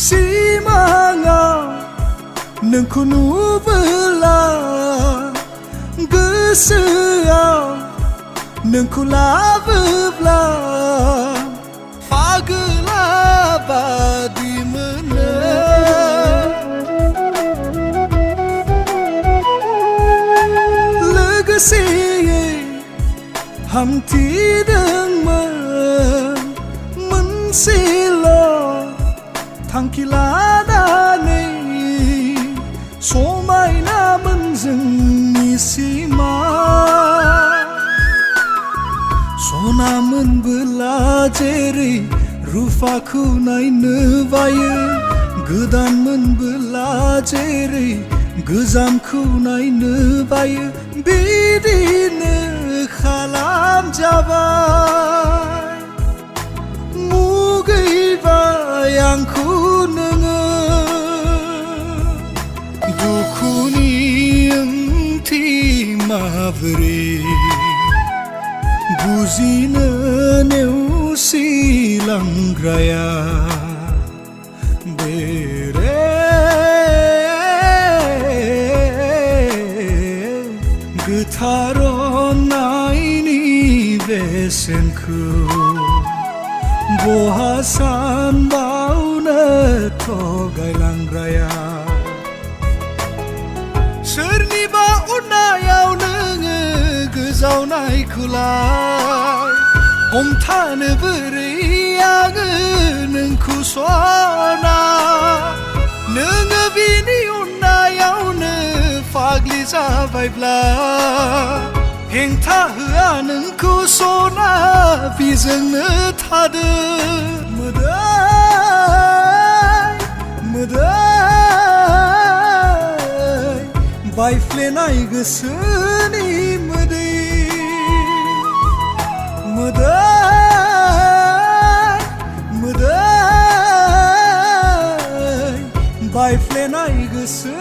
सिमाङाव नोंखौ नुबोला गोसोआव नोंखौ लाबोब्ला पागला बादि मोनो लोगोसेयै हान्थिदोंमोन मोनसेल' थांखि लानानै समायनामोन जोंनि सिमा सना मोनबोला जेरै रुफाखौ नायनो बायो गोदान मोनबोला जेरै गोजामखौ नायनो बायो बिदिनो खालामजाबाय मुगैबाय आंखौ नोङो दुखुनि ओंथि माबोरै बुजिनो नेवसिलांग्राया बेरे गोथार अननायनि बेसेनखौ बहा सानबावनो थगायलांग्राया सोरनिबा अननायाव नोङो गोजावनायखौलाय हमथानो बोरै आङो नोंखौ सना नोङो बिनि अननायावनो फाग्लि जाबायब्ला हेंथा होआ नोंखौ सना बिजोंनो थादो मोदै बायफ्लेनाय गोसोनि मोदै बायफ्लेनाय गोसो